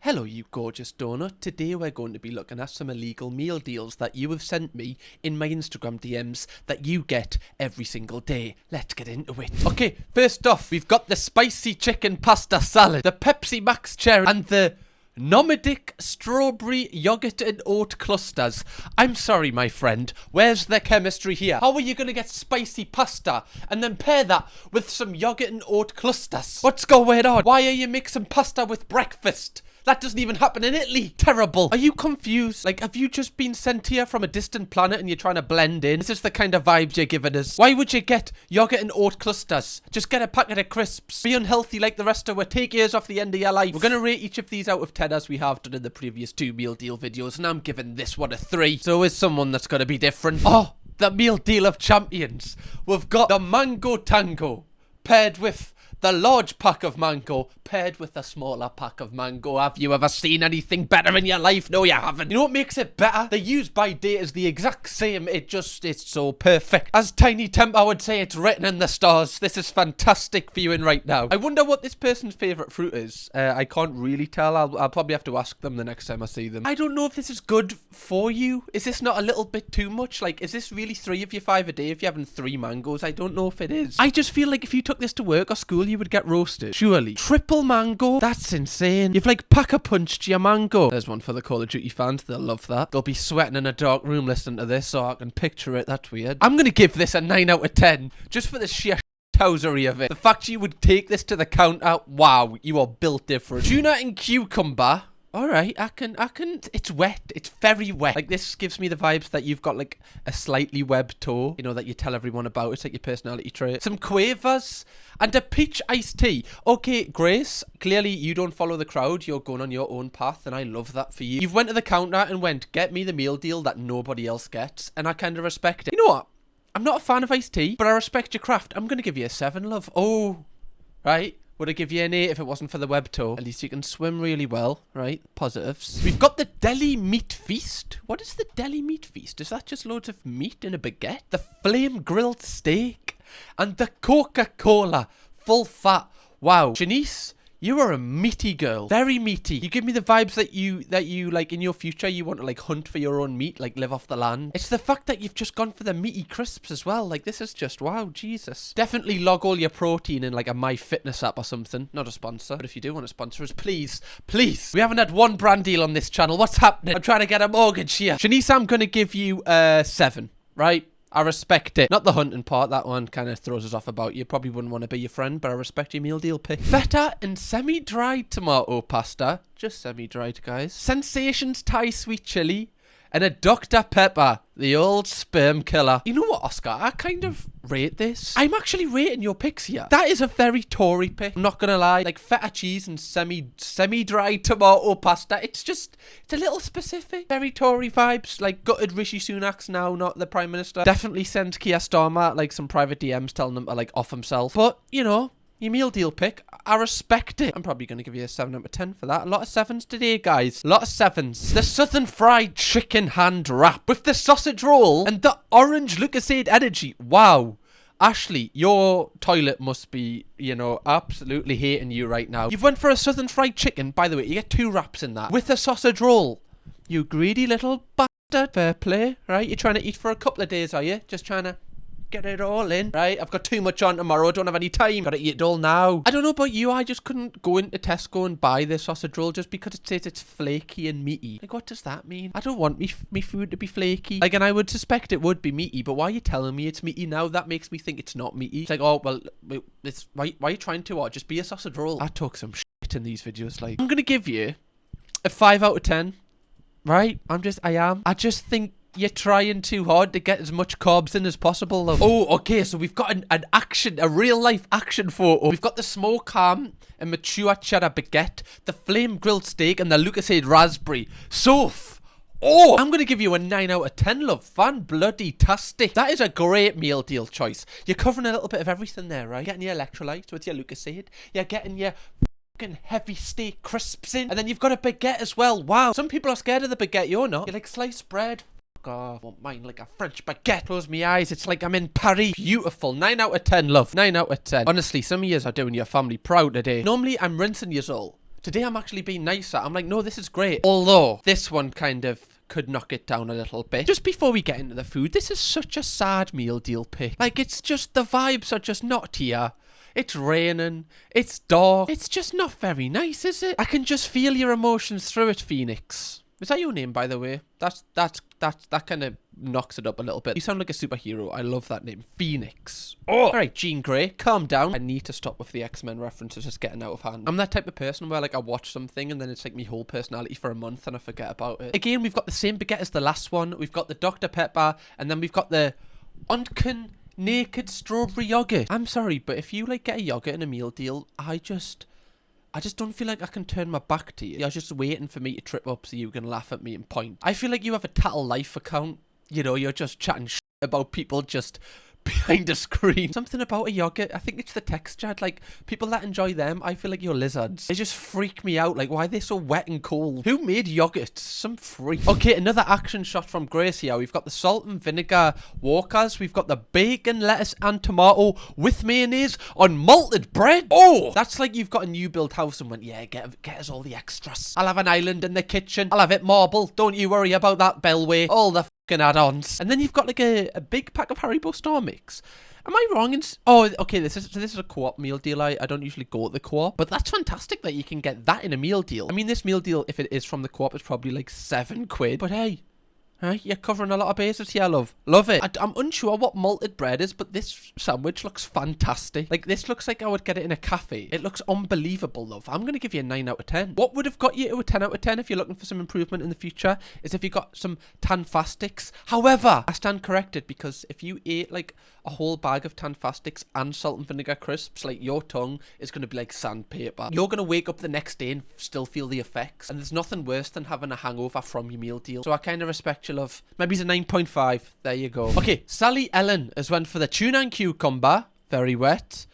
Hello you gorgeous donut. Today we're going to be looking at some illegal meal deals that you have sent me in my Instagram DMs that you get every single day. Let's get into it. Okay, first off, we've got the spicy chicken pasta salad, the Pepsi Max cherry, and the Nomadic strawberry yogurt and oat clusters. I'm sorry, my friend. Where's the chemistry here? How are you going to get spicy pasta and then pair that with some yogurt and oat clusters? What's going on? Why are you mixing pasta with breakfast? That doesn't even happen in Italy. Terrible. Are you confused? Like, have you just been sent here from a distant planet and you're trying to blend in? Is this the kind of vibes you're giving us? Why would you get yogurt and oat clusters? Just get a packet of crisps. Be unhealthy like the rest of us. Take years off the end of your life. We're going to rate each of these out of 10 as we have done in the previous two meal deal videos. And I'm giving this one a 3. So is someone that's going to be different. Oh, the meal deal of champions. We've got the mango tango paired with the large pack of mango paired with a smaller pack of mango. Have you ever seen anything better in your life? No, you haven't. You know what makes it better? The use by date is the exact same. It's so perfect. As Tiny Temper would say, it's written in the stars. This is fantastic viewing right now. I wonder what this person's favourite fruit is. I can't really tell. I'll probably have to ask them the next time I see them. I don't know if this is good for you. Is this not a little bit too much? Like, is this really 3 of your 5 a day if you're having 3 mangoes? I don't know if it is. I just feel like if you took this to work or school, you would get roasted. Surely. Triple mango? That's insane. You've like pack-a-punched your mango. There's one for the Call of Duty fans. They'll love that. They'll be sweating in a dark room listening to this, so I can picture it. That's weird. I'm gonna give this a 9 out of 10 just for the sheer housery of it. The fact you would take this to the counter, wow, you are built different. Tuna and cucumber. Alright, I can, it's wet, it's very wet. Like, this gives me the vibes that you've got, like, a slightly webbed toe, you know, that you tell everyone about. It's like your personality trait. Some quavers and a peach iced tea. Okay, Grace, clearly you don't follow the crowd. You're going on your own path, and I love that for you. You've went to the counter and went, get me the meal deal that nobody else gets, and I kind of respect it. You know what? I'm not a fan of iced tea, but I respect your craft. I'm going to give you a 7, love. Oh, right. Would I give you an 8 if it wasn't for the web toe? At least you can swim really well, right? Positives. We've got the deli meat feast. What is the deli meat feast? Is that just loads of meat in a baguette? The flame grilled steak and the Coca-Cola full fat. Wow. Janice, you are a meaty girl. Very meaty. You give me the vibes that you like in your future you want to like hunt for your own meat, like live off the land. It's the fact that you've just gone for the meaty crisps as well. Like, this is just wow, Jesus. Definitely log all your protein in like a MyFitness app or something. Not a sponsor, but if you do want to sponsor us, please, please. We haven't had one brand deal on this channel. What's happening? I'm trying to get a mortgage here. Shanice, I'm gonna give you 7, right? I respect it. Not the hunting part. That one kind of throws us off about you. Probably wouldn't want to be your friend, but I respect your meal deal pick. Feta and semi-dried tomato pasta. Just semi-dried, guys. Sensations Thai sweet chili. And a Dr. Pepper, the old sperm killer. You know what, Oscar? I kind of rate this. I'm actually rating your picks here. That is a very Tory pick. I'm not gonna lie. Like feta cheese and semi-dried tomato pasta. It's a little specific. Very Tory vibes. Like gutted Rishi Sunak's now not the Prime Minister. Definitely sends Keir Starmer like some private DMs telling him to like off himself. But, you know, your meal deal pick, I respect it. I'm probably going to give you a 7 out of 10 for that. A lot of 7s today, guys. A lot of 7s. The Southern Fried Chicken Hand Wrap with the sausage roll and the orange Lucozade Energy. Wow. Ashley, your toilet must be, you know, absolutely hating you right now. You've went for a Southern Fried Chicken. By the way, you get 2 wraps in that. With a sausage roll. You greedy little bastard. Fair play, right? You're trying to eat for a couple of days, are you? Just trying to get it all in, right? I've got too much on tomorrow. Don't have any time. Gotta eat it all now. I don't know about you. I just couldn't go into Tesco and buy this sausage roll just because it says it's flaky and meaty. Like, what does that mean? I don't want me food to be flaky. Like, and I would suspect it would be meaty, but why are you telling me it's meaty now? That makes me think it's not meaty. It's like, oh, well, it's, why are you trying to, just be a sausage roll? I talk some shit in these videos, like. I'm gonna give you a 5 out of 10, right? I just think you're trying too hard to get as much carbs in as possible, though. Oh, okay, so we've got a real-life action photo. We've got the smoked ham and mature cheddar baguette, the flame grilled steak, and the Lucozade raspberry. Soph! Oh, I'm going to give you a 9 out of 10, love. Fan-bloody-tastic. That is a great meal deal choice. You're covering a little bit of everything there, right? Getting your electrolytes with your Lucozade. You're getting your fucking heavy steak crisps in. And then you've got a baguette as well. Wow. Some people are scared of the baguette. You're not. You like sliced bread. Oh, I want mine like a French baguette. Close my eyes, it's like I'm in Paris. Beautiful. 9 out of 10, love. 9 out of 10. Honestly, some of yous are doing your family proud today. Normally, I'm rinsing yous all Today I'm actually being nicer. I'm like, no, this is great. Although, this one kind of could knock it down a little bit. Just before we get into the food, this is such a sad meal deal pick. Like, it's just, the vibes are just not here. It's raining. It's dark. It's just not very nice, is it? I can just feel your emotions through it, Phoenix. Is that your name, by the way? That kind of knocks it up a little bit. You sound like a superhero. I love that name. Phoenix. Oh! Alright, Jean Grey, calm down. I need to stop with the X-Men references just getting out of hand. I'm that type of person where, like, I watch something and then it's like my whole personality for a month and I forget about it. Again, we've got the same baguette as the last one. We've got the Dr. Pepper and then we've got the Unken Naked Strawberry Yogurt. I'm sorry, but if you, like, get a yogurt in a meal deal, I just don't feel like I can turn my back to you. You're just waiting for me to trip up so you can laugh at me and point. I feel like you have a Tattle Life account. You know, you're just chatting shit about people just behind a screen. Something about a yogurt. I think it's the texture. Like, people that enjoy them, I feel like you're lizards. They just freak me out. Like, why are they so wet and cold? Who made yogurt? Some freak. Okay, another action shot from Grace here. We've got the salt and vinegar Walkers. We've got the bacon, lettuce, and tomato with mayonnaise on malted bread. Oh, that's like you've got a new build house and went, yeah, get us all the extras. I'll have an island in the kitchen. I'll have it marble. Don't you worry about that, Bellway. All the add-ons. And then you've got like a big pack of Haribo Star Mix. Am I wrong? Oh, okay, this is a co-op meal deal. I don't usually go to the co-op, but that's fantastic that you can get that in a meal deal. I mean, this meal deal, if it is from the co-op, is probably like £7. But hey, you're covering a lot of bases here, love. Love it. I'm unsure what malted bread is, but this sandwich looks fantastic. Like, this looks like I would get it in a cafe. It looks unbelievable, love. I'm going to give you a 9 out of 10. What would have got you to a 10 out of 10 if you're looking for some improvement in the future is if you got some Tanfastics. However, I stand corrected because if you ate, like, a whole bag of Tanfastics and salt and vinegar crisps, like, your tongue is going to be like sandpaper. You're going to wake up the next day and still feel the effects. And there's nothing worse than having a hangover from your meal deal. So I kind of respect your love. Maybe it's a 9.5. There you go. Okay, Sally Ellen has went for the tuna and cucumber. Very wet.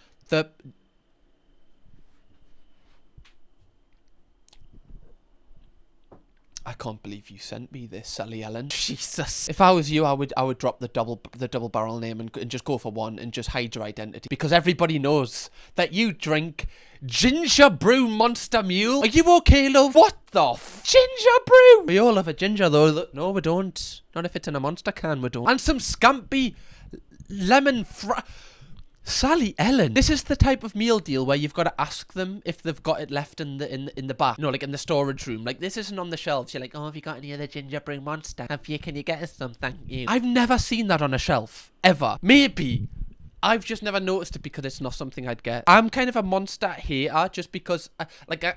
I can't believe you sent me this, Sally Ellen. Jesus. If I was you, I would drop the double barrel name and just go for one and just hide your identity. Because everybody knows that you drink ginger brew Monster Mule. Are you okay, love? What the ginger brew? We all have a ginger though. Look, no, we don't. Not if it's in a Monster can, we don't. And some scampi lemon Sally Ellen. This is the type of meal deal where you've got to ask them if they've got it left in the back. You know, like in the storage room. Like, this isn't on the shelves. You're like, oh, have you got any other ginger brew Monster? Can you get us some? Thank you. I've never seen that on a shelf. Ever. Maybe I've just never noticed it because it's not something I'd get. I'm kind of a Monster hater just because I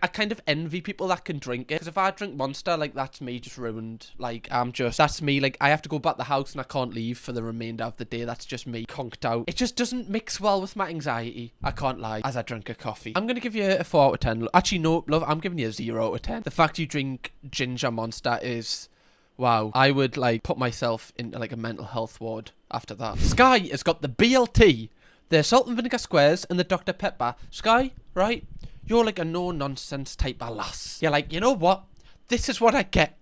kind of envy people that can drink it. Because if I drink Monster, like, that's me just ruined. Like, that's me. Like, I have to go back to the house and I can't leave for the remainder of the day. That's just me conked out. It just doesn't mix well with my anxiety. I can't lie. As I drink a coffee. I'm going to give you a 4 out of 10. Actually, no, love, I'm giving you a 0 out of 10. The fact you drink ginger Monster is... wow. I would, like, put myself into, like, a mental health ward after that. Sky has got the BLT, the salt and vinegar squares, and the Dr. Pepper. Sky, right? You're like a no-nonsense type of lass. You're like, you know what? This is what I get.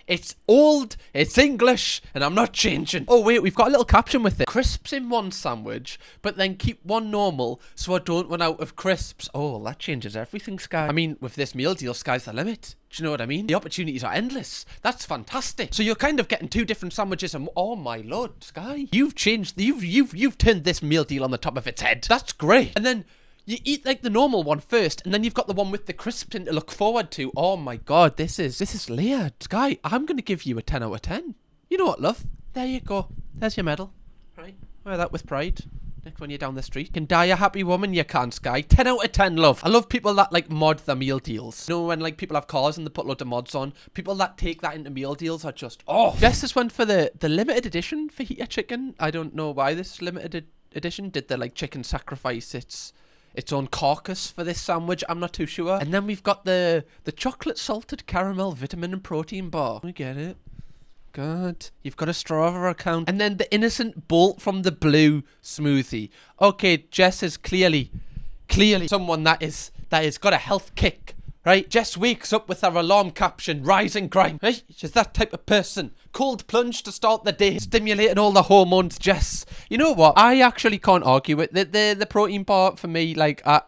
It's old, it's English, and I'm not changing. Oh, wait, we've got a little caption with it. Crisps in one sandwich, but then keep one normal so I don't run out of crisps. Oh, that changes everything, Sky. I mean, with this meal deal, sky's the limit. Do you know what I mean? The opportunities are endless. That's fantastic. So you're kind of getting 2 different sandwiches and... oh, my lord, Sky. You've changed... You've turned this meal deal on the top of its head. That's great. And then... you eat, like, the normal one first, and then you've got the one with the crisps in to look forward to. Oh, my God, this is layered. Sky, I'm going to give you a 10 out of 10. You know what, love? There you go. There's your medal. Right? Wear that with pride. Next when you're down the street. You can die a happy woman, you can, Sky. 10 out of 10, love. I love people that, like, mod their meal deals. You know, when, like, people have cars and they put loads of mods on. People that take that into meal deals are just... oh. Jess has went for the limited edition fajita chicken. I don't know why this limited edition. Did the, like, chicken sacrifice its own carcass for this sandwich? I'm not too sure. And then we've got the chocolate salted caramel vitamin and protein bar. We get it. God, you've got a Strava account. And then the innocent bolt from the blue smoothie. Okay, Jess is clearly someone that is got a health kick, right? Jess wakes up with her alarm caption, rising crime, right? She's that type of person. Cold plunge to start the day, stimulating all the hormones, Jess. You know what? I actually can't argue with the protein bar for me. Like, I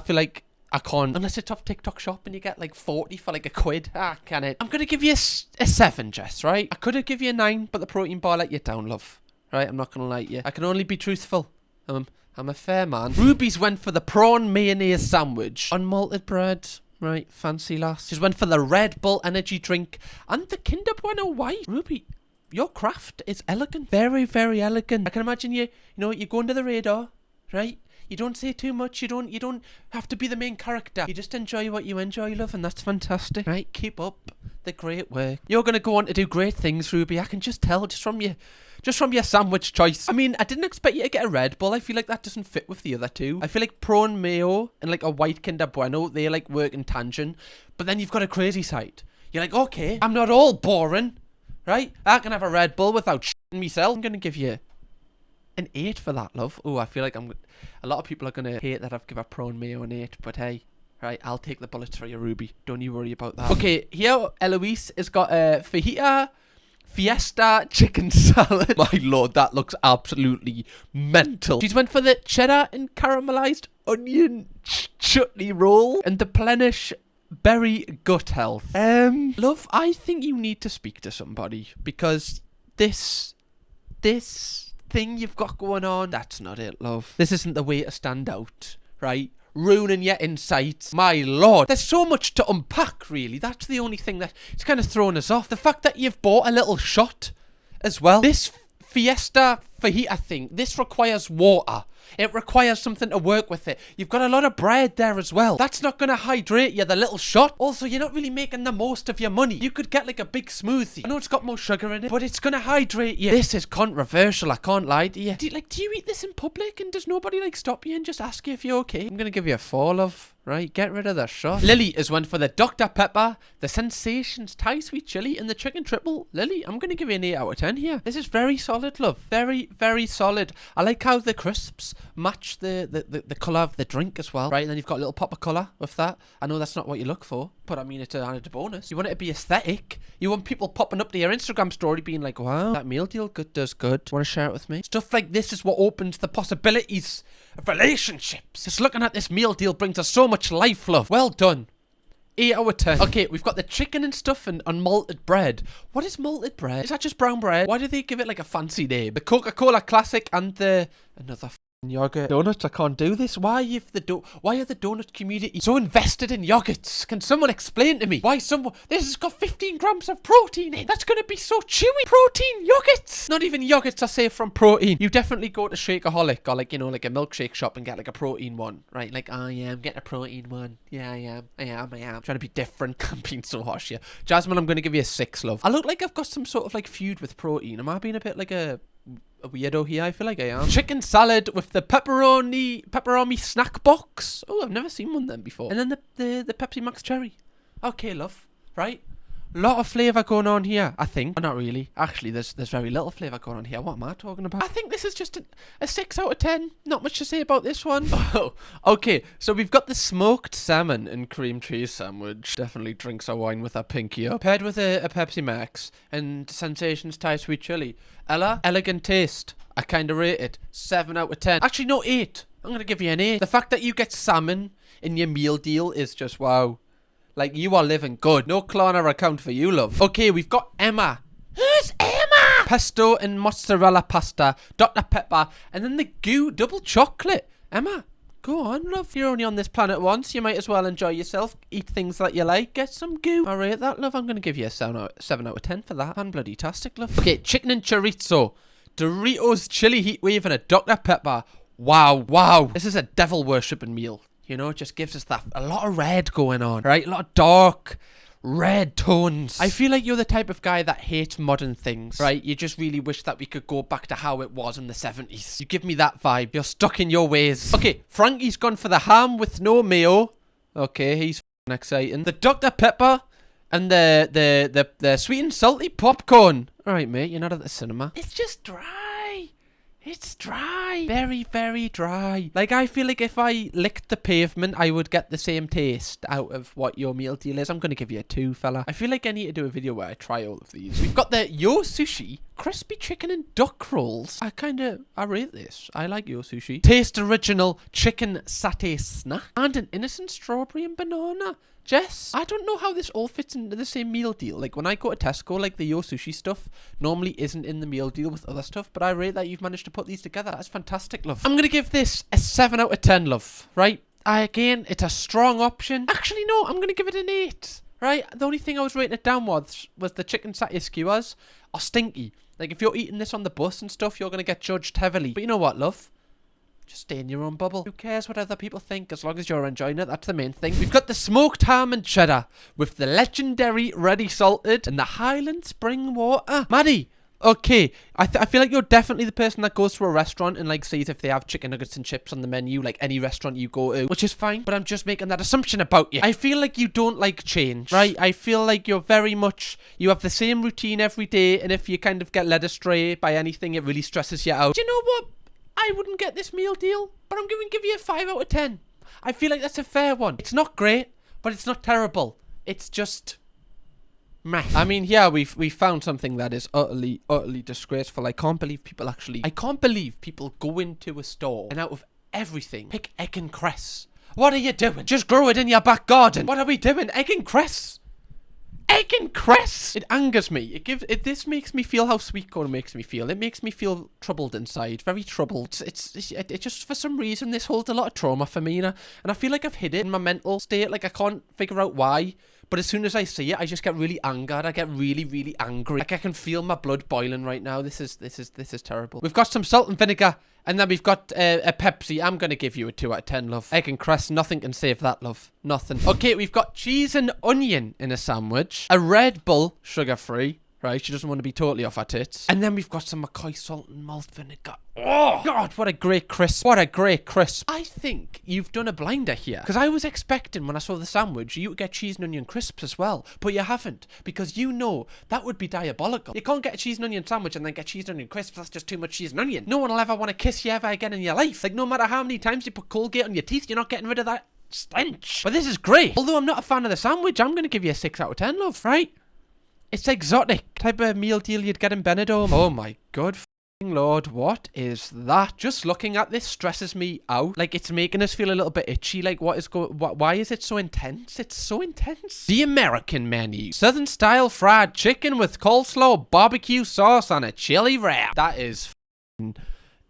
feel like I can't, unless it's off TikTok shop and you get like 40 for like £1. Ah, can it? I'm gonna give you a 7, Jess, right? I could have give you a 9, but the protein bar let you down, love. Right, I'm not gonna lie to you. I can only be truthful. I'm a fair man. Ruby's went for the prawn mayonnaise sandwich on malted bread. Right, fancy lass. She's went for the Red Bull energy drink and the Kinder Bueno white. Ruby, your craft is elegant. Very, very elegant. I can imagine you know, you go under the radar, right? You don't say too much. You don't have to be the main character. You just enjoy what you enjoy, love, and that's fantastic. Right, keep up the great work. You're going to go on to do great things, Ruby. I can just tell just from your sandwich choice. I mean, I didn't expect you to get a Red Bull. I feel like that doesn't fit with the other two. I feel like prawn mayo and like a white Kinder Bueno, they like work in tangent. But then you've got a crazy side. You're like, okay, I'm not all boring, right? I can have a Red Bull without shitting myself. I'm going to give you an 8 for that, love. Oh, I feel like a lot of people are going to hate that I've given a prawn mayo an 8, but hey. Right, I'll take the bullets for you, Ruby. Don't you worry about that. Okay, here Eloise has got a fajita fiesta chicken salad. My lord, that looks absolutely mental. She's went for the cheddar and caramelized onion chutney roll and the Plenish berry gut health. Love, I think you need to speak to somebody because this thing you've got going on, that's not it, love. This isn't the way to stand out, right? Ruining your insights. My lord, there's so much to unpack, really. That's the only thing that it's kind of thrown us off. The fact that you've bought a little shot as well. This fiesta fajita thing, this requires water. It requires something to work with it. You've got a lot of bread there as well. That's not going to hydrate you, the little shot. Also, you're not really making the most of your money. You could get like a big smoothie. I know it's got more sugar in it, but it's going to hydrate you. This is controversial, I can't lie to you. Do you eat this in public and does nobody like stop you and just ask you if you're okay? I'm going to give you a 4, love. Right, get rid of the shot. Lily has went for the Dr. Pepper, the Sensations Thai Sweet Chili, and the Chicken Triple. Lily, I'm going to give you an 8 out of 10 here. This is very solid, love. Very, very solid. I like how the crisps match the colour of the drink as well. Right, and then you've got a little pop of colour with that. I know that's not what you look for, but I mean, it's an added bonus. You want it to be aesthetic. You want people popping up to your Instagram story being like, wow, that meal deal does good. Want to share it with me? Stuff like this is what opens the possibilities of relationships. Just looking at this meal deal brings us so much life, love. Well done. 8 out of 10. Okay, we've got the chicken and stuff and malted bread. What is malted bread? Is that just brown bread? Why do they give it like a fancy name? The Coca-Cola Classic and the another yogurt donuts. I can't do this. Why are the donut community so invested in yogurts? Can someone explain to me why this has got 15 grams of protein in? That's gonna be so chewy. Protein yogurts. Not even yogurts are safe from protein. You definitely go to Shakeaholic or like, you know, like a milkshake shop and get like a protein one, right? Like, I am getting a protein one. Yeah, I am. Trying to be different. I'm being so harsh here. Jasmine, I'm gonna give you a 6, love. I look like I've got some sort of like feud with protein. Am I being a bit like a weirdo here? I feel like I am. Chicken salad with the pepperoni snack box. Oh, I've never seen one of them before. And then the Pepsi Max cherry. Okay, love. Right? Lot of flavour going on here, I think. Not really. Actually, there's very little flavour going on here. What am I talking about? I think this is just a 6 out of 10. Not much to say about this one. Oh, okay. So we've got the smoked salmon and cream cheese sandwich. Definitely drinks our wine with our pinky up. Paired with a Pepsi Max and Sensations Thai Sweet Chili. Ella, elegant taste. I kind of rate it 7 out of 10. Actually, no, 8. I'm going to give you an 8. The fact that you get salmon in your meal deal is just wow. Like, you are living good. No Klarna account for you, love. Okay, we've got Emma. Who's Emma? Pesto and mozzarella pasta, Dr. Pepper, and then the goo double chocolate. Emma, go on, love. You're only on this planet once. You might as well enjoy yourself. Eat things that you like. Get some goo. I rate that, love. I'm going to give you a 7 out of 10 for that. And bloody tastic, love. Okay, chicken and chorizo, Doritos chili heat wave, and a Dr. Pepper. Wow. This is a devil worshipping meal. You know, it just gives us that a lot of red going on, right? A lot of dark red tones. I feel like you're the type of guy that hates modern things, right? You just really wish that we could go back to how it was in the 70s. You give me that vibe. You're stuck in your ways. Okay, Frankie's gone for the ham with no mayo. Okay, he's exciting. The Dr. Pepper and the sweet and salty popcorn. All right, mate, you're not at the cinema. It's just dry. It's dry. Very, very dry. Like, I feel like if I licked the pavement, I would get the same taste out of what your meal deal is. I'm going to give you a 2, fella. I feel like I need to do a video where I try all of these. We've got the Yo Sushi crispy chicken and duck rolls. I rate this. I like your sushi. Taste original chicken satay snack. And an innocent strawberry and banana. Jess, I don't know how this all fits into the same meal deal. Like, when I go to Tesco, like, the Yo Sushi stuff normally isn't in the meal deal with other stuff, but I rate that you've managed to put these together. That's fantastic, love. I'm going to give this a 7 out of 10, love, right? Again, it's a strong option. Actually, no, I'm going to give it an 8, right? The only thing I was rating it down was the chicken satay skewers are stinky. Like, if you're eating this on the bus and stuff, you're going to get judged heavily. But you know what, love? Just stay in your own bubble. Who cares what other people think as long as you're enjoying it? That's the main thing. We've got the smoked ham and cheddar with the legendary ready salted and the Highland spring water. Maddie, okay, I feel like you're definitely the person that goes to a restaurant and like sees if they have chicken nuggets and chips on the menu, like any restaurant you go to, which is fine, but I'm just making that assumption about you. I feel like you don't like change, right? I feel like you're very much, you have the same routine every day, and if you kind of get led astray by anything, it really stresses you out. Do you know what? I wouldn't get this meal deal, but I'm going to give you a 5 out of 10. I feel like that's a fair one. It's not great, but it's not terrible. It's just meh. I mean, yeah, we found something that is utterly disgraceful. I can't believe people go into a store and out of everything pick egg and cress. What are you doing? Just grow it in your back garden. What are we doing? Egg and cress? Egg and cress. It angers me. This makes me feel how sweet corn makes me feel. It makes me feel troubled inside, very troubled. It just, for some reason, this holds a lot of trauma for me, and I feel like I've hid it in my mental state. Like, I can't figure out why. But as soon as I see it, I just get really angered. I get really angry. Like, I can feel my blood boiling right now. This is terrible. We've got some salt and vinegar, and then we've got a Pepsi. I'm going to give you a 2 out of 10, love. Egg and cress, nothing can save that, love. Nothing. Okay, we've got cheese and onion in a sandwich. A Red Bull, sugar-free. Right, she doesn't want to be totally off her tits. And then we've got some McCoy salt and malt vinegar. Oh, God, what a great crisp. What a great crisp. I think you've done a blinder here. Because I was expecting, when I saw the sandwich, you would get cheese and onion crisps as well. But you haven't. Because you know that would be diabolical. You can't get a cheese and onion sandwich and then get cheese and onion crisps. That's just too much cheese and onion. No one will ever want to kiss you ever again in your life. Like, no matter how many times you put Colgate on your teeth, you're not getting rid of that stench. But this is great. Although I'm not a fan of the sandwich, I'm going to give you a 6 out of 10, love, right? It's exotic type of meal deal you'd get in Benidorm. Oh my god f***ing lord, what is that? Just looking at this stresses me out. Like, it's making us feel a little bit itchy. Like, why is it so intense? It's so intense. The American menu. Southern style fried chicken with coleslaw, barbecue sauce, and a chili wrap. That is f***ing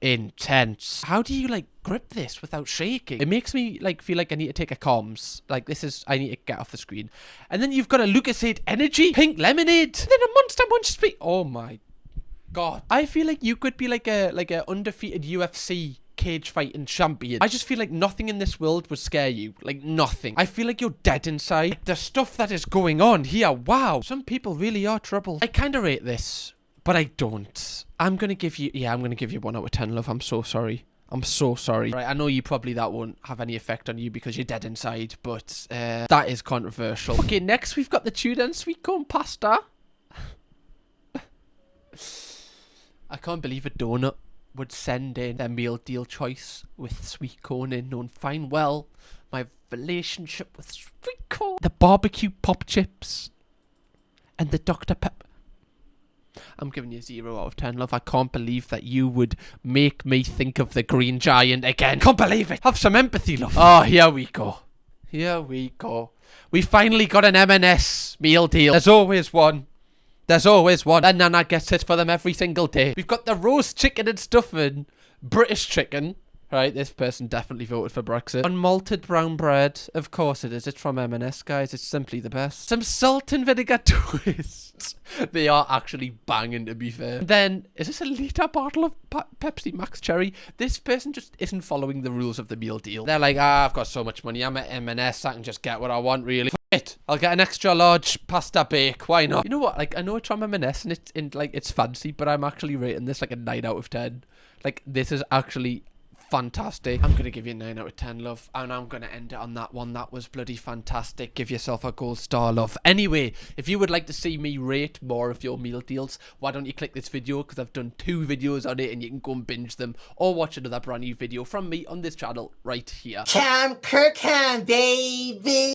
intense. How do you, like, grip this without shaking? It makes me, like, feel like I need to take a comms. Like, I need to get off the screen. And then you've got a Lucasade Energy pink lemonade. And then a Monster Munch Speed. Oh my god. I feel like you could be like a undefeated UFC cage fighting champion. I just feel like nothing in this world would scare you. Like, nothing. I feel like you're dead inside. Like, the stuff that is going on here, wow. Some people really are troubled. I kind of rate this, but I don't. I'm going to give you 1 out of 10, love. I'm so sorry. I'm so sorry. Right, I know that won't have any effect on you because you're dead inside, but that is controversial. Okay, next we've got the tuna and sweet corn pasta. I can't believe a donut would send in their meal deal choice with sweet corn in, knowing fine well my relationship with sweet corn. The barbecue pop chips and the Dr. Pepper. I'm giving you 0 out of 10, love. I can't believe that you would make me think of the Green Giant again. Can't believe it. Have some empathy, love. Oh, here we go. Here we go. We finally got an M&S meal deal. There's always one. There's always one. And Nana gets it for them every single day. We've got the roast chicken and stuffing. British chicken. Right, this person definitely voted for Brexit. Unmalted brown bread. Of course it is. It's from M&S, guys. It's simply the best. Some salt and vinegar twists. They are actually banging, to be fair. And then, is this a litre bottle of Pepsi Max Cherry? This person just isn't following the rules of the meal deal. They're like, I've got so much money. I'm at M&S. I can just get what I want, really. It. I'll get an extra large pasta bake. Why not? You know what? Like, I know it's from M&S and it's fancy, but I'm actually rating this like a 9 out of 10. Like, this is actually fantastic. I'm gonna give you a 9 out of 10, love, and I'm gonna end it on that one. That was bloody fantastic. Give yourself a gold star, love. Anyway, if you would like to see me rate more of your meal deals, why don't you click this video, because I've done 2 videos on it and you can go and binge them, or watch another brand new video from me on this channel right here. Kirkham, baby.